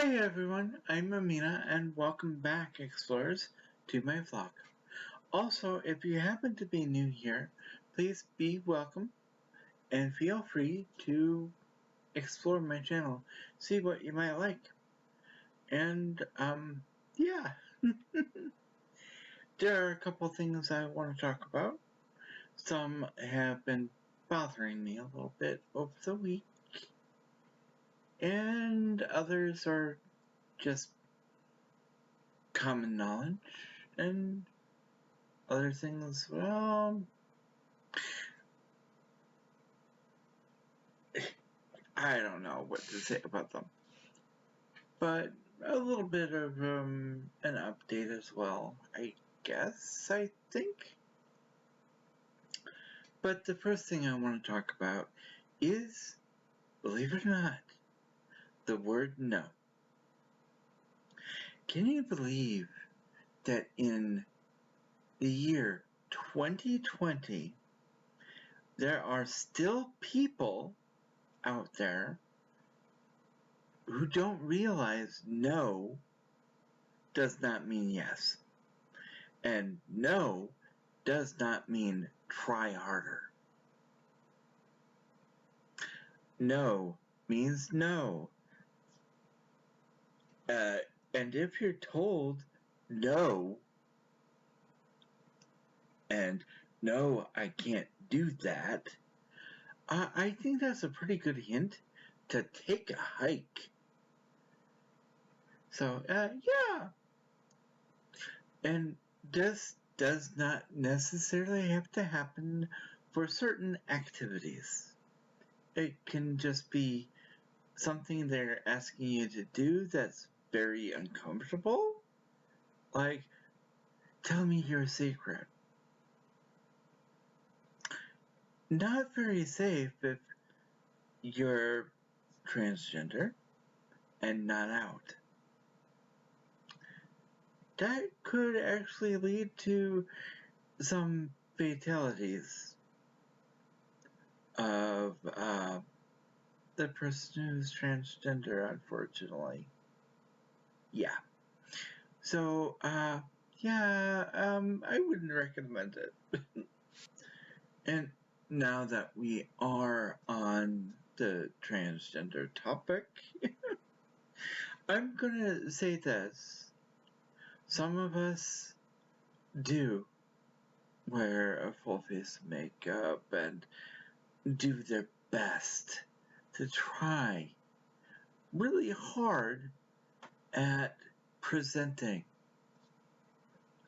Hi everyone, I'm Amena and welcome back, explorers, to my vlog. Also, if you happen to be new here, please be welcome and feel free to explore my channel, see what you might like. And, yeah. There are a couple things I want to talk about. Some have been bothering me a little bit over the week, and others are just common knowledge, and other things, well, I don't know what to say about them. But a little bit of an update as well, I guess, I think. But the first thing I want to talk about is, believe it or not, the word no. Can you believe that in the year 2020, there are still people out there who don't realize no does not mean yes, and no does not mean try harder. No means no. And if you're told no, and no, I can't do that, I think that's a pretty good hint to take a hike. So, yeah. And this does not necessarily have to happen for certain activities. It can just be something they're asking you to do that's very uncomfortable. Like, tell me your secret. Not very safe if you're transgender and not out. That could actually lead to some fatalities of the person who's transgender, unfortunately. Yeah. So, I wouldn't recommend it. And now that we are on the transgender topic, I'm gonna say this. Some of us do wear a full face of makeup and do their best to try really hard at presenting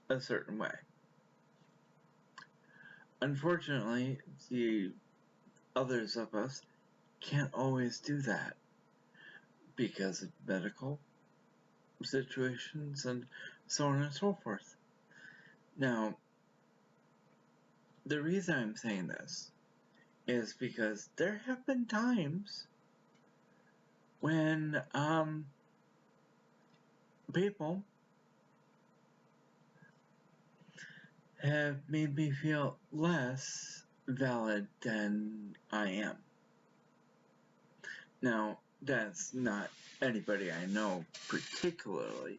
a certain way. Unfortunately, the others of us can't always do that because of medical situations and so on and so forth. Now, the reason I'm saying this is because there have been times when people have made me feel less valid than I am. Now, that's not anybody I know particularly.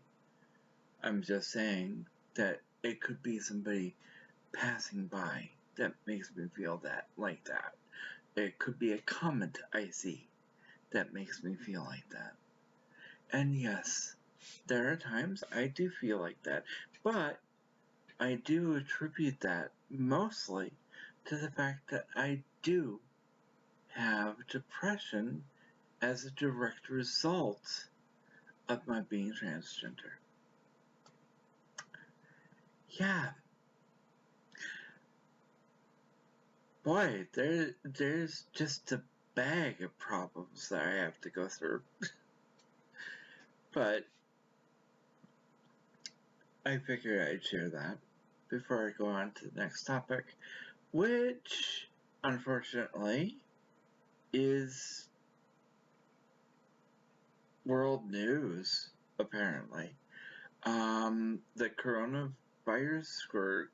I'm just saying that it could be somebody passing by that makes me feel like that. It could be a comment I see that makes me feel like that. And yes, there are times I do feel like that, but I do attribute that mostly to the fact that I do have depression as a direct result of my being transgender. Yeah. Boy, there's just a bag of problems that I have to go through. But I figured I'd share that before I go on to the next topic, which, unfortunately, is world news, apparently. The coronavirus, or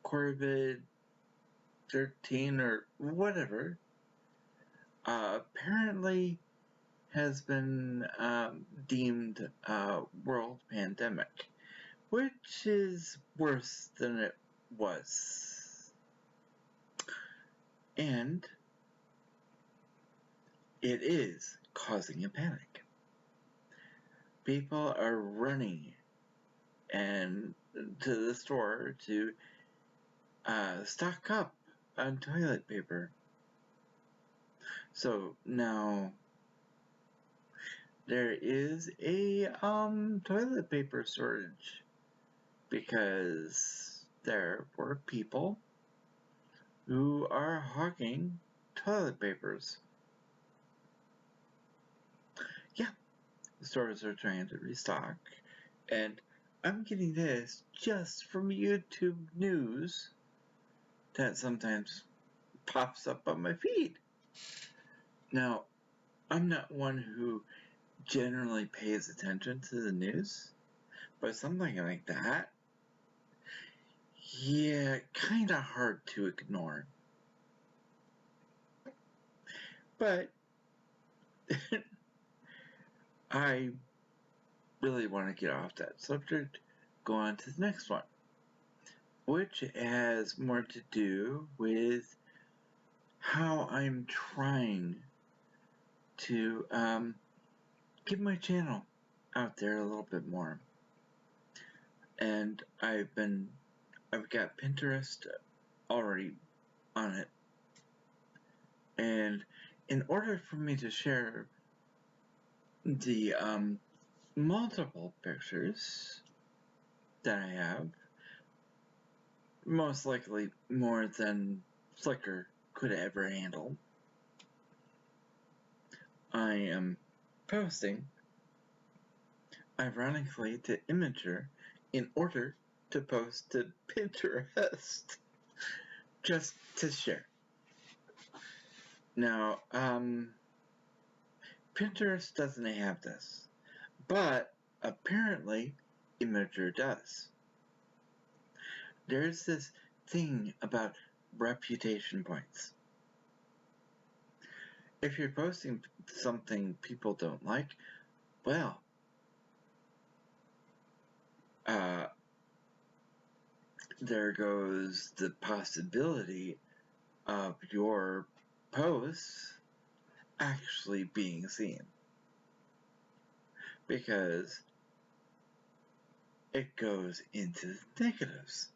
COVID-13 or whatever, apparently has been deemed a world pandemic, which is worse than it was. And it is causing a panic. People are running and to the store to stock up on toilet paper. So now there is a toilet paper shortage because there were people who are hogging toilet papers. Yeah, the stores are trying to restock, and I'm getting this just from YouTube news that sometimes pops up on my feed. Now, I'm not one who generally pays attention to the news, but something like that, yeah, kind of hard to ignore. But I really want to get off that subject, go on to the next one, which has more to do with how I'm trying to get my channel out there a little bit more. And I've got Pinterest already on it. And in order for me to share the multiple pictures that I have, most likely more than Flickr could ever handle, I am posting, ironically, to Imager in order to post to Pinterest just to share. Now, Pinterest doesn't have this, but apparently Imager does. There's this thing about reputation points. If you're posting something people don't like, well, there goes the possibility of your posts actually being seen, because it goes into the negatives.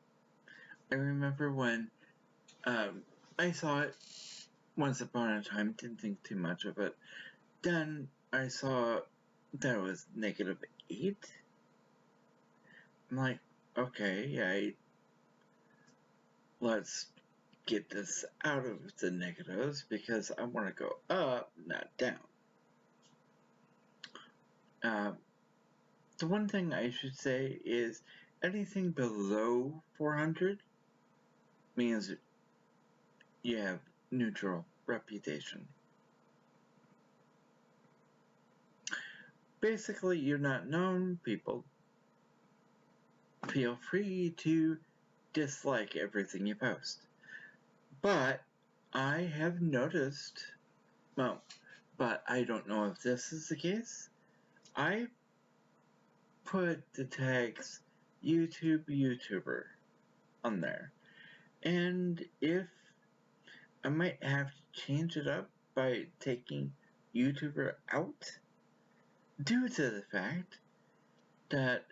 I remember when I saw it once upon a time, didn't think too much of it. Then I saw that it was -8. I'm like, okay, let's get this out of the negatives because I want to go up, not down. The one thing I should say is anything below 400 means you have neutral reputation. Basically, you're not known. People feel free to dislike everything you post. But I have noticed, but I don't know if this is the case. I put the tags YouTuber on there. And if I might have to change it up by taking YouTuber out, due to the fact that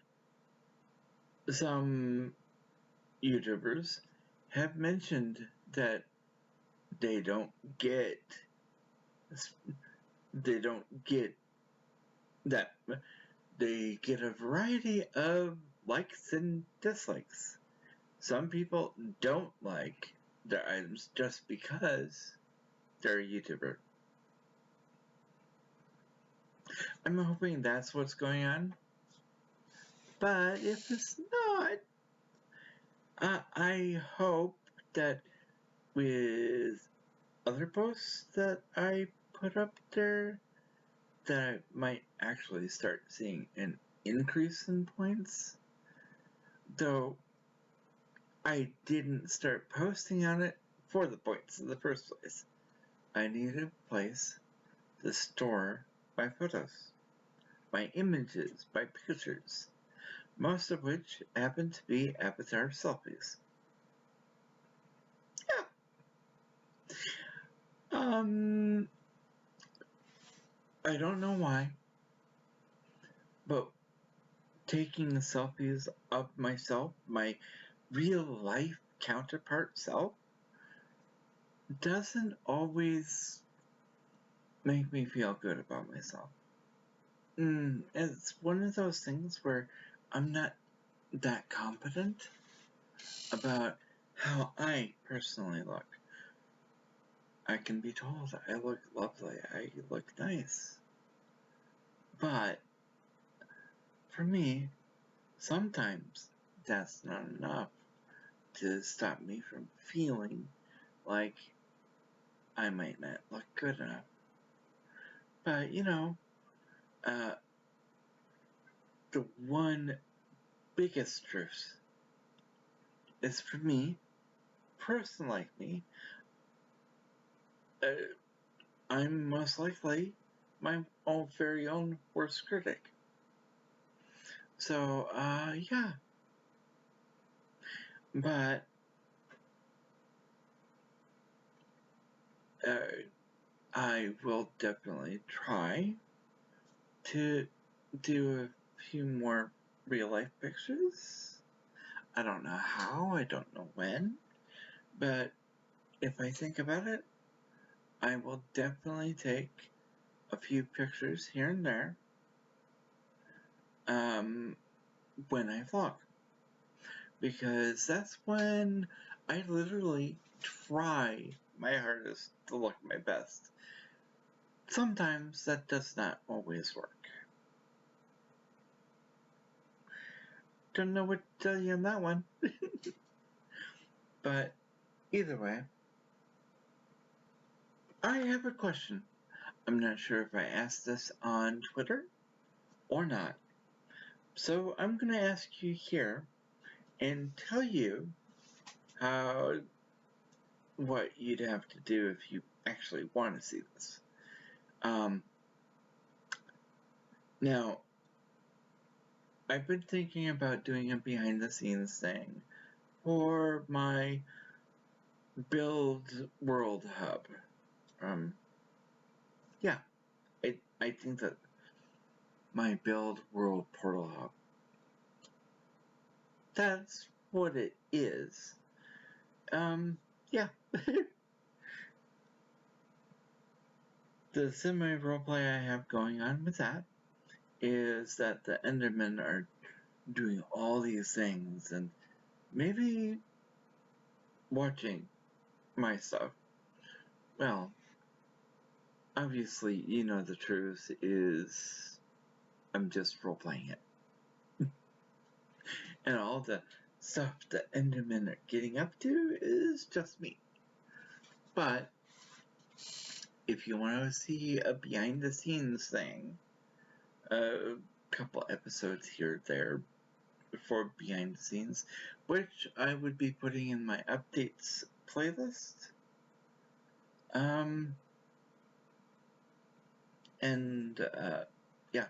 some YouTubers have mentioned that they get that they get a variety of likes and dislikes. Some people don't like their items just because they're a YouTuber. I'm hoping that's what's going on. But if it's not, I hope that with other posts that I put up there, that I might actually start seeing an increase in points. Though I didn't start posting on it for the points in the first place. I needed a place to store by photos, by images, by pictures, most of which happen to be avatar selfies. Yeah. I don't know why, but taking selfies of myself, my real life counterpart self, doesn't always make me feel good about myself. It's one of those things where I'm not that confident about how I personally look. I can be told I look lovely, I look nice. But for me, sometimes that's not enough to stop me from feeling like I might not look good enough. But the one biggest truth is for me, person like me, I'm most likely my own very own worst critic. So, yeah. But, I will definitely try to do a few more real life pictures. I don't know how, I don't know when, but if I think about it, I will definitely take a few pictures here and there when I vlog. Because that's when I literally try my hardest to look my best. Sometimes that does not always work. Don't know what to tell you on that one. But either way, I have a question. I'm not sure if I asked this on Twitter or not. So I'm going to ask you here and tell you what you'd have to do if you actually want to see this. Now, I've been thinking about doing a behind the scenes thing for my Build World Hub. Yeah, I think that my Build World Portal Hub, that's what it is. Yeah. The semi-roleplay I have going on with that is that the Endermen are doing all these things and maybe watching my stuff. Well, obviously, you know the truth is I'm just role-playing it. And all the stuff the Endermen are getting up to is just me. But if you want to see a behind-the-scenes thing, a couple episodes here there for behind the scenes, which I would be putting in my updates playlist. Yeah,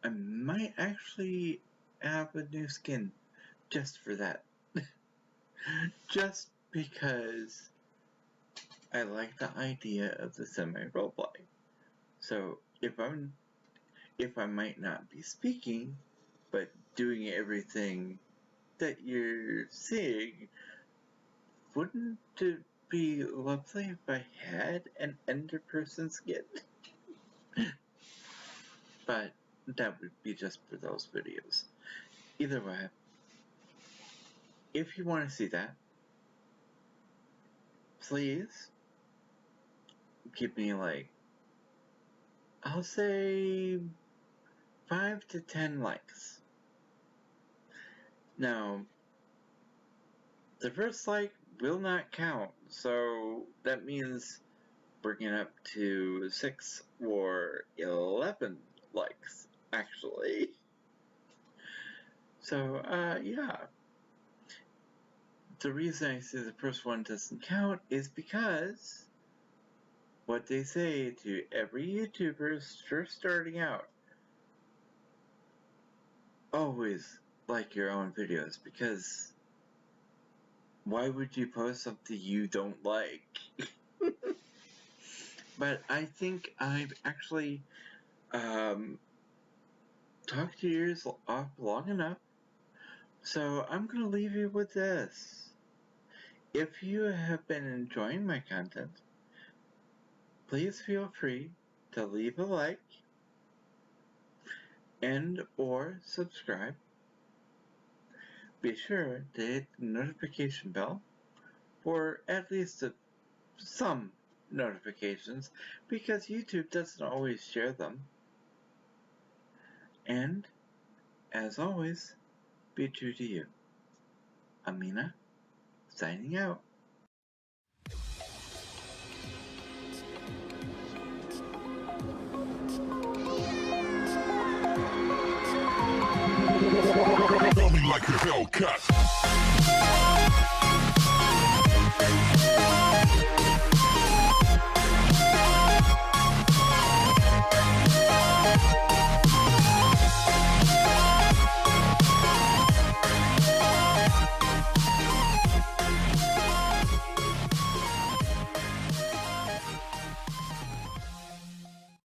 I might actually have a new skin just for that. Just because I like the idea of the semi-roleplay. So if I might not be speaking, but doing everything that you're seeing, wouldn't it be lovely if I had an ender person skin? But that would be just for those videos. Either way, if you want to see that, please give me I'll say 5 to 10 likes. Now, the first like will not count, so that means bringing up to 6 or 11 likes, actually. So, yeah. The reason I say the first one doesn't count is because what they say to every YouTuber first starting out. Always like your own videos, because why would you post something you don't like? But I think I've actually talked your ears off long enough, so I'm going to leave you with this. If you have been enjoying my content, please feel free to leave a like and or subscribe. Be sure to hit the notification bell for at least some notifications, because YouTube doesn't always share them. And, as always, be true to you. Amena, signing out. Tell me like a Hellcat.